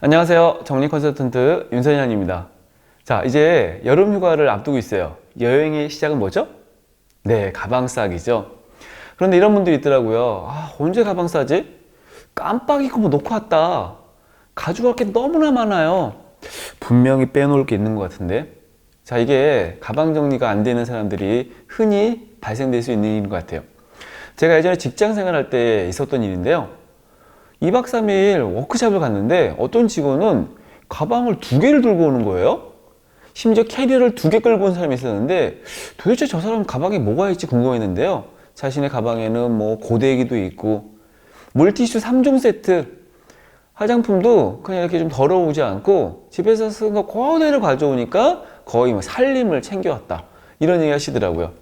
안녕하세요. 정리 컨설턴트 윤선현입니다. 자, 이제 여름 휴가를 앞두고 있어요. 여행의 시작은 뭐죠? 네, 가방 싸기죠. 그런데 이런 분들이 있더라고요. 언제 가방 싸지? 깜빡 잊고 뭐 놓고 왔다. 가져갈 게 너무나 많아요. 분명히 빼놓을 게 있는 것 같은데. 자, 이게 가방 정리가 안 되는 사람들이 흔히 발생될 수 있는 일인 것 같아요. 제가 예전에 직장 생활할 때 있었던 일인데요. 2박 3일 워크숍을 갔는데 어떤 직원은 가방을 2개를 들고 오는 거예요. 심지어 캐리어를 2개 끌고 온 사람이 있었는데 도대체 저 사람 가방에 뭐가 있지 궁금했는데요. 자신의 가방에는 뭐 고데기도 있고 물티슈 3종 세트, 화장품도 그냥 이렇게 좀 더러우지 않고 집에서 쓴 거 그대로 가져오니까 거의 뭐 살림을 챙겨왔다, 이런 얘기 하시더라고요.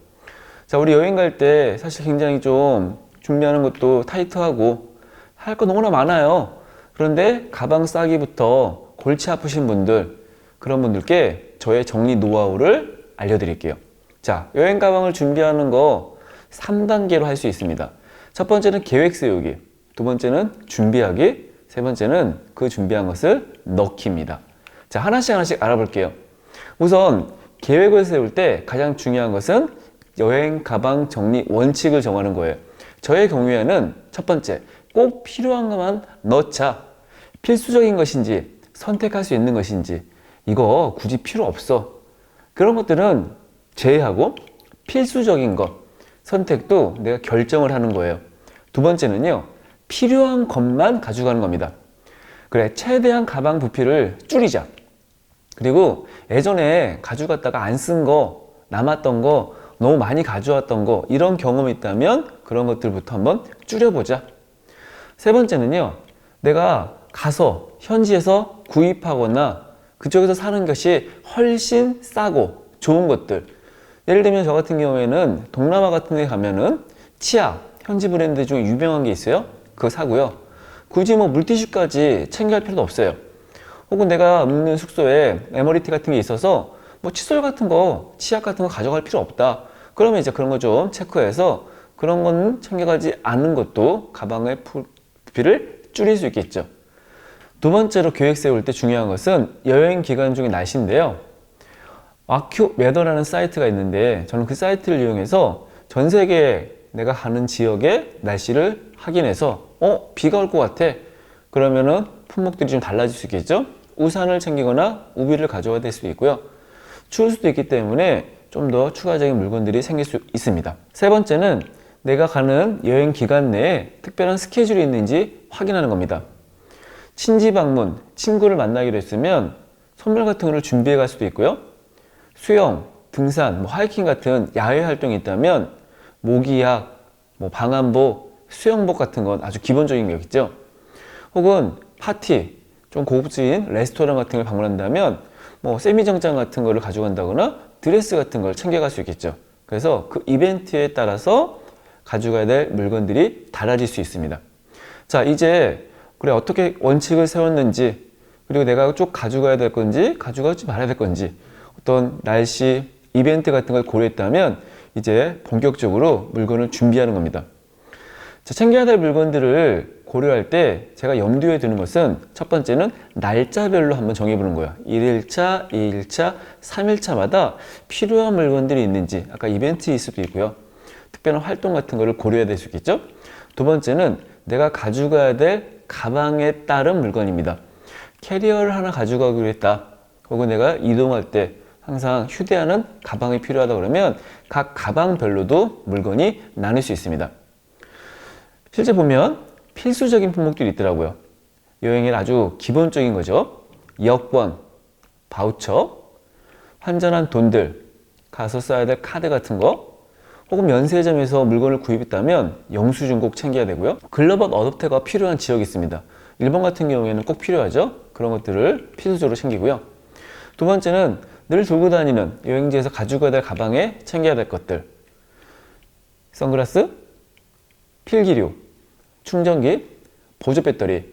자, 우리 여행 갈 때 사실 굉장히 좀 준비하는 것도 타이트하고 할 거 너무나 많아요. 그런데 가방 싸기부터 골치 아프신 분들, 그런 분들께 저의 정리 노하우를 알려드릴게요. 자, 여행 가방을 준비하는 거 3단계로 할 수 있습니다. 첫 번째는 계획 세우기, 두 번째는 준비하기, 세 번째는 그 준비한 것을 넣기입니다. 자, 하나씩 알아볼게요. 우선 계획을 세울 때 가장 중요한 것은 여행 가방 정리 원칙을 정하는 거예요. 저의 경우에는 첫 번째, 꼭 필요한 것만 넣자. 필수적인 것인지 선택할 수 있는 것인지 이거 굳이 필요 없어, 그런 것들은 제외하고 필수적인 것 선택도 내가 결정을 하는 거예요. 두 번째는요, 필요한 것만 가져가는 겁니다. 그래, 최대한 가방 부피를 줄이자. 그리고 예전에 가져갔다가 안 쓴 거, 남았던 거, 너무 많이 가져왔던 거, 이런 경험이 있다면 그런 것들부터 한번 줄여보자. 세 번째는요, 내가 가서 현지에서 구입하거나 그쪽에서 사는 것이 훨씬 싸고 좋은 것들, 예를 들면 저 같은 경우에는 동남아 같은 데 가면은 치아, 현지 브랜드 중에 유명한 게 있어요. 그거 사고요. 굳이 뭐 물티슈까지 챙겨갈 필요도 없어요. 혹은 내가 묵는 숙소에 에머리티 같은 게 있어서 뭐 칫솔 같은 거, 치약 같은 거 가져갈 필요 없다. 그러면 이제 그런 거 좀 체크해서 그런 건 챙겨가지 않는 것도 가방의 부피를 줄일 수 있겠죠. 두 번째로 계획 세울 때 중요한 것은 여행 기간 중의 날씨인데요. 아큐웨더라는 사이트가 있는데 저는 그 사이트를 이용해서 전 세계 내가 가는 지역의 날씨를 확인해서 비가 올 것 같아. 그러면은 품목들이 좀 달라질 수 있겠죠. 우산을 챙기거나 우비를 가져와야 될 수도 있고요. 추울 수도 있기 때문에 좀 더 추가적인 물건들이 생길 수 있습니다. 세 번째는 내가 가는 여행 기간 내에 특별한 스케줄이 있는지 확인하는 겁니다. 친지 방문, 친구를 만나기로 했으면 선물 같은 거를 준비해 갈 수도 있고요. 수영, 등산, 하이킹 같은 야외 활동이 있다면 모기약, 방한복, 수영복 같은 건 아주 기본적인 거겠죠. 혹은 파티, 좀 고급진 레스토랑 같은 걸 방문한다면 세미정장 같은 거를 가져간다거나 드레스 같은 걸 챙겨갈 수 있겠죠. 그래서 그 이벤트에 따라서 가져가야 될 물건들이 달라질 수 있습니다. 자, 이제 그래, 어떻게 원칙을 세웠는지, 그리고 내가 쭉 가져가야 될 건지 가져가지 말아야 될 건지, 어떤 날씨, 이벤트 같은 걸 고려했다면 이제 본격적으로 물건을 준비하는 겁니다. 자, 챙겨야 될 물건들을 고려할 때 제가 염두에 두는 것은 첫 번째는 날짜별로 한번 정해보는 거예요. 1일차, 2일차, 3일차마다 필요한 물건들이 있는지, 아까 이벤트일 수도 있고요. 특별한 활동 같은 거를 고려해야 될 수 있겠죠. 두 번째는 내가 가져가야 될 가방에 따른 물건입니다. 캐리어를 하나 가져가기로 했다. 혹은 내가 이동할 때 항상 휴대하는 가방이 필요하다 그러면 각 가방별로도 물건이 나눌 수 있습니다. 실제 보면 필수적인 품목들이 있더라고요. 여행에 아주 기본적인 거죠. 여권, 바우처, 환전한 돈들, 가서 써야 될 카드 같은 거, 혹은 면세점에서 물건을 구입했다면 영수증 꼭 챙겨야 되고요. 글로벌 어댑터가 필요한 지역이 있습니다. 일본 같은 경우에는 꼭 필요하죠. 그런 것들을 필수적으로 챙기고요. 두 번째는 늘 들고 다니는, 여행지에서 가지고 될 가방에 챙겨야 될 것들. 선글라스, 필기류, 충전기, 보조 배터리,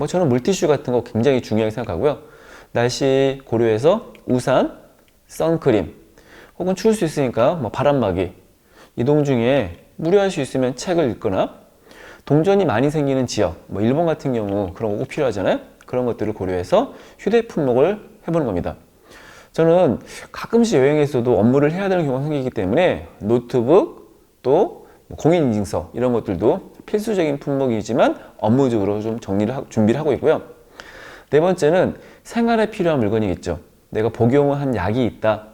저는 물티슈 같은 거 굉장히 중요하게 생각하고요. 날씨 고려해서 우산, 선크림, 혹은 추울 수 있으니까 바람막이, 이동 중에 무료할 수 있으면 책을 읽거나, 동전이 많이 생기는 지역, 일본 같은 경우 그런 거 꼭 필요하잖아요. 그런 것들을 고려해서 휴대품목을 해보는 겁니다. 저는 가끔씩 여행에서도 업무를 해야 되는 경우가 생기기 때문에 노트북 또 공인인증서 이런 것들도 필수적인 품목이지만 업무적으로 좀 준비를 하고 있고요. 네 번째는 생활에 필요한 물건이겠죠. 내가 복용한 약이 있다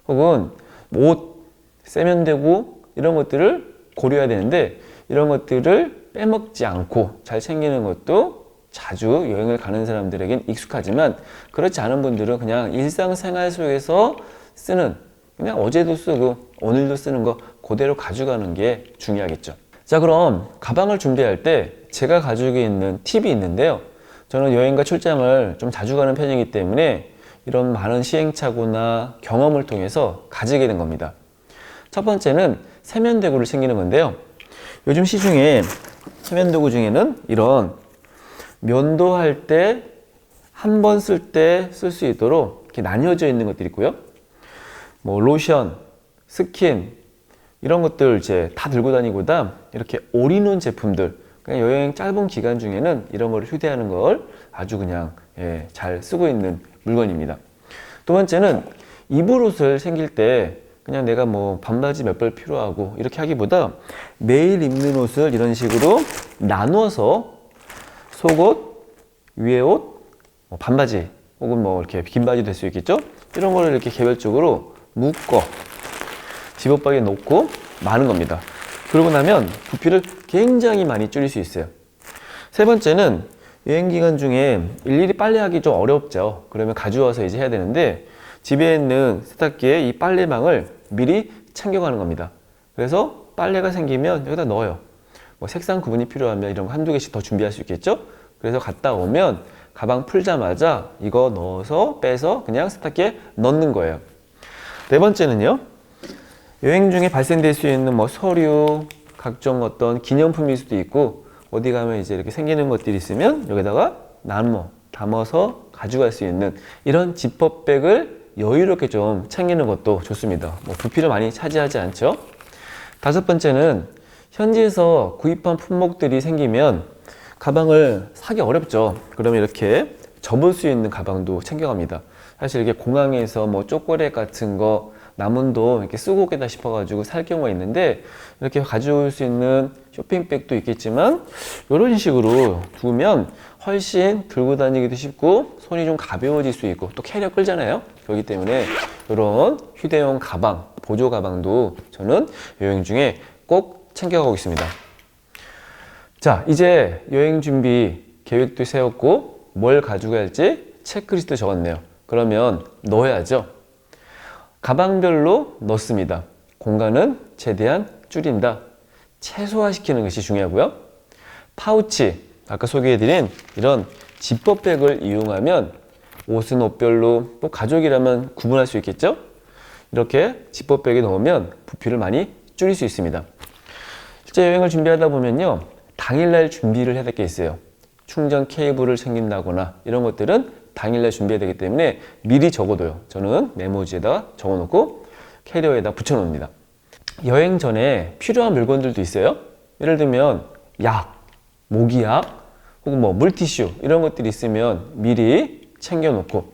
혹은 옷, 세면대고 이런 것들을 고려해야 되는데 이런 것들을 빼먹지 않고 잘 챙기는 것도 자주 여행을 가는 사람들에겐 익숙하지만 그렇지 않은 분들은 그냥 일상생활 속에서 쓰는 그냥 어제도 쓰고 오늘도 쓰는 거 그대로 가져가는 게 중요하겠죠. 자, 그럼 가방을 준비할 때 제가 가지고 있는 팁이 있는데요. 저는 여행과 출장을 좀 자주 가는 편이기 때문에 이런 많은 시행착오나 경험을 통해서 가지게 된 겁니다. 첫 번째는 세면대구를 챙기는 건데요. 요즘 시중에 세면도구 중에는 이런 면도할 때 한 번 쓸 때 쓸 수 있도록 이렇게 나뉘어져 있는 것들이 있고요. 뭐 로션, 스킨 이런 것들 이제 다 들고 다니고다 이렇게 올인원 제품들 그냥 여행 짧은 기간 중에는 이런 거를 휴대하는 걸 아주 그냥 잘 쓰고 있는 물건입니다. 두 번째는 입을 옷을 챙길 때 그냥 내가 뭐 반바지 몇 벌 필요하고 이렇게 하기보다 매일 입는 옷을 이런 식으로 나누어서 속옷, 위에 옷, 반바지 혹은 뭐 이렇게 긴 바지 될 수 있겠죠? 이런 거를 이렇게 개별적으로 묶어 지퍼백에 넣고 마는 겁니다. 그러고 나면 부피를 굉장히 많이 줄일 수 있어요. 세 번째는 여행 기간 중에 일일이 빨래하기 좀 어렵죠. 그러면 가져와서 이제 해야 되는데 집에 있는 세탁기에 이 빨래망을 미리 챙겨가는 겁니다. 그래서 빨래가 생기면 여기다 넣어요. 뭐 색상 구분이 필요하면 이런 거 한두 개씩 더 준비할 수 있겠죠? 그래서 갔다 오면 가방 풀자마자 이거 넣어서 빼서 그냥 세탁기에 넣는 거예요. 네 번째는요. 여행 중에 발생될 수 있는 뭐 서류, 각종 어떤 기념품일 수도 있고 어디 가면 이제 이렇게 생기는 것들이 있으면 여기다가 담아서 가져갈 수 있는 이런 지퍼백을 여유롭게 좀 챙기는 것도 좋습니다. 뭐 부피를 많이 차지하지 않죠. 다섯 번째는 현지에서 구입한 품목들이 생기면 가방을 사기 어렵죠. 그러면 이렇게 접을 수 있는 가방도 챙겨갑니다. 사실 이게 공항에서 뭐 초콜릿 같은 거 남은 돈 이렇게 쓰고 오겠다 싶어가지고 살 경우가 있는데 이렇게 가져올 수 있는 쇼핑백도 있겠지만 이런 식으로 두면 훨씬 들고 다니기도 쉽고 손이 좀 가벼워질 수 있고 또 캐리어 끌잖아요. 그렇기 때문에 이런 휴대용 가방, 보조 가방도 저는 여행 중에 꼭 챙겨가고 있습니다. 자, 이제 여행 준비 계획도 세웠고 뭘 가져가야 할지 체크리스트 적었네요. 그러면 넣어야죠. 가방별로 넣습니다. 공간은 최대한 줄인다. 최소화시키는 것이 중요하고요. 파우치, 아까 소개해드린 이런 지퍼백을 이용하면 옷은 옷별로 또 가족이라면 구분할 수 있겠죠? 이렇게 지퍼백에 넣으면 부피를 많이 줄일 수 있습니다. 실제 여행을 준비하다 보면요. 당일날 준비를 해야 될 게 있어요. 충전 케이블을 챙긴다거나 이런 것들은 당일날 준비해야 되기 때문에 미리 적어둬요. 저는 메모지에다가 적어놓고 캐리어에다 붙여놓습니다. 여행 전에 필요한 물건들도 있어요. 예를 들면 약, 모기약 혹은 뭐 물티슈 이런 것들이 있으면 미리 챙겨놓고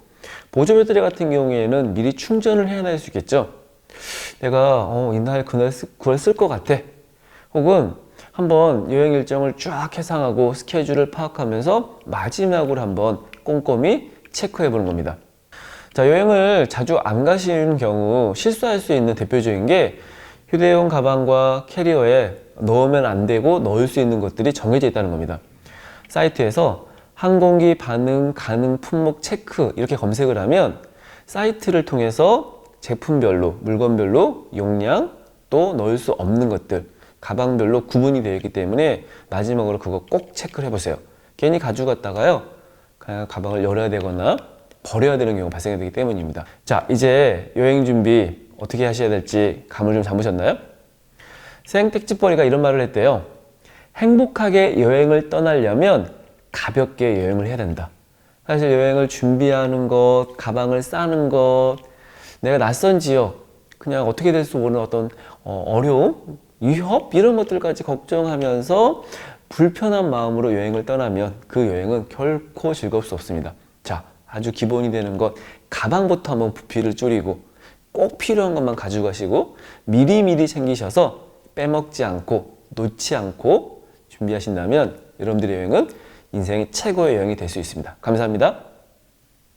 보조 배터리 같은 경우에는 미리 충전을 해야 할 수 있겠죠. 내가 이날 그걸 쓸 것 같아. 혹은 한번 여행 일정을 쫙 해상하고 스케줄을 파악하면서 마지막으로 한번 꼼꼼히 체크해 보는 겁니다. 자, 여행을 자주 안 가시는 경우 실수할 수 있는 대표적인 게 휴대용 가방과 캐리어에 넣으면 안 되고 넣을 수 있는 것들이 정해져 있다는 겁니다. 사이트에서 항공기 반응 가능 품목 체크 이렇게 검색을 하면 사이트를 통해서 제품별로 물건별로 용량 또 넣을 수 없는 것들 가방별로 구분이 되어 있기 때문에 마지막으로 그거 꼭 체크를 해보세요. 괜히 가져갔다가요 그냥 가방을 열어야 되거나 버려야 되는 경우가 발생되기 때문입니다. 자, 이제 여행 준비 어떻게 하셔야 될지 감을 좀 잡으셨나요? 생택집벌이가 이런 말을 했대요. 행복하게 여행을 떠나려면 가볍게 여행을 해야 된다. 사실 여행을 준비하는 것, 가방을 싸는 것, 내가 낯선 지역, 그냥 어떻게 될 수 모르는 어떤 어려움, 위협 이런 것들까지 걱정하면서 불편한 마음으로 여행을 떠나면 그 여행은 결코 즐거울 수 없습니다. 자, 아주 기본이 되는 것, 가방부터 한번 부피를 줄이고 꼭 필요한 것만 가져가시고 미리미리 챙기셔서 빼먹지 않고 놓지 않고 준비하신다면 여러분들의 여행은 인생의 최고의 여행이 될 수 있습니다. 감사합니다.